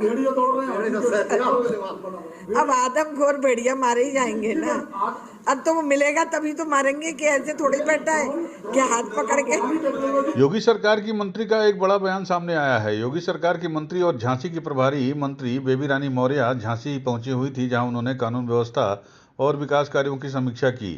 भेड़िया दौड़ रहे हैं। अब आदमखोर भेड़िया मारे ही जाएंगे ना। अब तो वो मिलेगा तभी तो मारेंगे, कि ऐसे थोड़ी बैठा है कि हाथ पकड़ के। योगी सरकार की मंत्री का एक बड़ा बयान सामने आया है। योगी सरकार की मंत्री और झांसी की प्रभारी मंत्री बेबी रानी मौर्य झांसी पहुंची हुई थी, जहां उन्होंने कानून व्यवस्था और विकास कार्यों की समीक्षा की।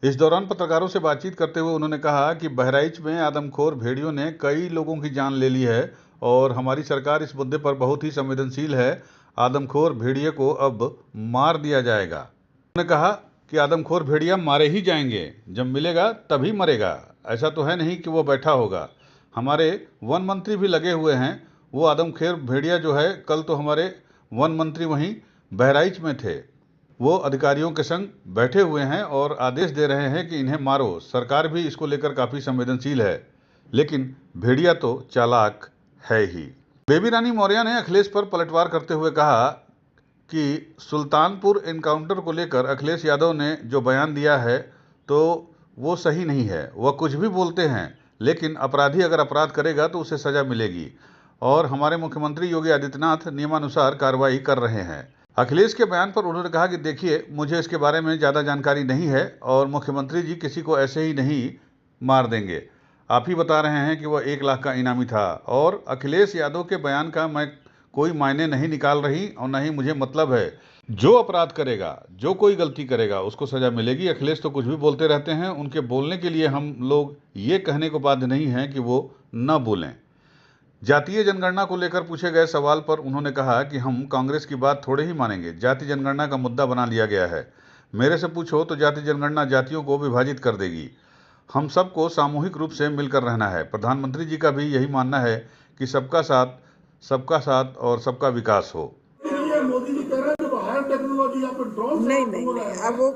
इस दौरान पत्रकारों से बातचीत करते हुए उन्होंने कहा कि बहराइच में आदमखोर भेड़ियों ने कई लोगों की जान ले ली है और हमारी सरकार इस मुद्दे पर बहुत ही संवेदनशील है। आदमखोर भेड़िए को अब मार दिया जाएगा। उन्होंने कहा कि आदमखोर भेड़िया मारे ही जाएंगे, जब मिलेगा तभी मरेगा। ऐसा तो है नहीं कि वो बैठा होगा। हमारे वन मंत्री भी लगे हुए हैं। वो आदमखोर भेड़िया जो है, कल तो हमारे वन मंत्री वहीं बहराइच में थे। वो अधिकारियों के संग बैठे हुए हैं और आदेश दे रहे हैं कि इन्हें मारो। सरकार भी इसको लेकर काफ़ी संवेदनशील है, लेकिन भेड़िया तो चालाक है ही। बेबी रानी मौर्य ने अखिलेश पर पलटवार करते हुए कहा कि सुल्तानपुर एनकाउंटर को लेकर अखिलेश यादव ने जो बयान दिया है तो वो सही नहीं है। वह कुछ भी बोलते हैं, लेकिन अपराधी अगर अपराध करेगा तो उसे सजा मिलेगी और हमारे मुख्यमंत्री योगी आदित्यनाथ नियमानुसार कार्रवाई कर रहे हैं। अखिलेश के बयान पर उन्होंने कहा कि देखिए, मुझे इसके बारे में ज़्यादा जानकारी नहीं है और मुख्यमंत्री जी किसी को ऐसे ही नहीं मार देंगे। आप ही बता रहे हैं कि वह 1 लाख का इनामी था और अखिलेश यादव के बयान का मैं कोई मायने नहीं निकाल रही और न ही मुझे मतलब है। जो अपराध करेगा, जो कोई गलती करेगा, उसको सजा मिलेगी। अखिलेश तो कुछ भी बोलते रहते हैं। उनके बोलने के लिए हम लोग ये कहने को बाध्य नहीं हैं कि वो न बोलें। जातीय जनगणना को लेकर पूछे गए सवाल पर उन्होंने कहा कि हम कांग्रेस की बात थोड़े ही मानेंगे। जाति जनगणना का मुद्दा बना लिया गया है। मेरे से पूछो तो जाति जनगणना जातियों को विभाजित कर देगी। हम सबको सामूहिक रूप से मिलकर रहना है। प्रधानमंत्री जी का भी यही मानना है कि सबका साथ और सबका विकास हो। मोदी जी कह रहे हैं जो हायर टेक्नोलॉजी आप ड्रोन नहीं, अब वो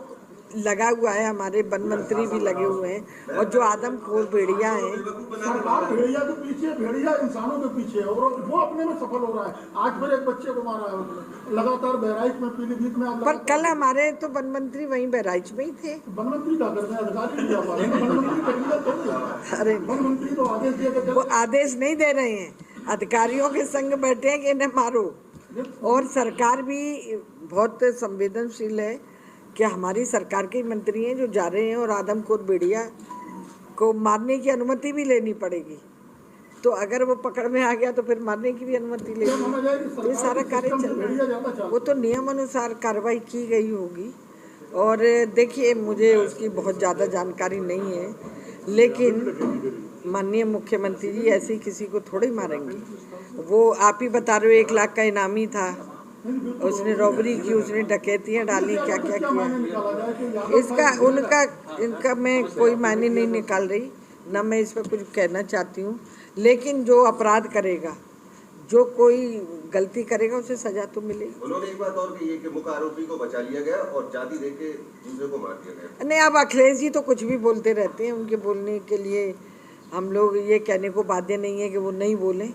लगा हुआ है। हमारे वन मंत्री भी लगे हुए हैं और जो आदमखोर भेड़िया हैं, सरकार भेड़िया के पीछे, भेड़िया इंसानों के पीछे है और वो अपने में सफल हो रहा है। आज फिर एक बच्चे को मारा है उसने, लगातार बहराइच में, पीलीभीत में। पर कल हमारे तो वन मंत्री वहीं बहराइच में ही थे। वन मंत्री क्या करते हैं, अधिकारी नहीं आ पा रहे। वन मंत्री टेक्निकल थोड़ी है। अरे वन मंत्री तो आदेश दिए, वो आदेश नहीं दे रहे हैं, अधिकारियों के संग बैठे हैं कि इन्हें मारो। और सरकार भी बहुत संवेदनशील है कि हमारी सरकार के मंत्री हैं जो जा रहे हैं और आदमखोर भेड़िया को मारने की अनुमति भी लेनी पड़ेगी। तो अगर वो पकड़ में आ गया तो फिर मारने की भी अनुमति लेगी। तो ये सारा कार्य चल रहा है। वो तो नियम अनुसार कार्रवाई की गई होगी। और देखिए, मुझे उसकी बहुत ज़्यादा जानकारी नहीं है, लेकिन माननीय मुख्यमंत्री जी ऐसे ही किसी को थोड़े मारेंगे। वो आप ही बता रहे हो 1 लाख का इनामी था, उसने रॉबरी की, उसने डकैतियाँ डाली, क्या क्या किया। इनका मैं कोई मायने नहीं निकाल रही, ना मैं इस पर कुछ कहना चाहती हूँ। लेकिन जो अपराध करेगा, जो कोई गलती करेगा, उसे सजा तो मिलेगी। उन्होंने एक बात और कही है कि मुख्य आरोपी को बचा लिया गया और जाति देके दूसरे को मार दिया गया। नहीं, अब अखिलेश जी तो कुछ भी बोलते रहते हैं। उनके बोलने के लिए हम लोग ये कहने को बाध्य नहीं है कि वो नहीं बोलें।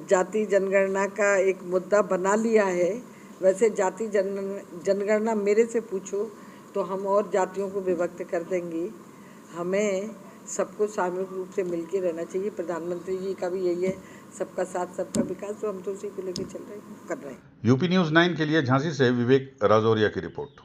जाति जनगणना का एक मुद्दा बना लिया है। वैसे जाति जनगणना मेरे से पूछो तो हम और जातियों को विभक्त कर देंगे। हमें सबको सामूहिक रूप से मिलकर रहना चाहिए। प्रधानमंत्री जी का भी यही है, सबका साथ सबका विकास। तो हम तो उसी को लेकर चल रहे हैं, कर रहे हैं। यूपी न्यूज़ 9 के लिए झांसी से विवेक राजौरिया की रिपोर्ट।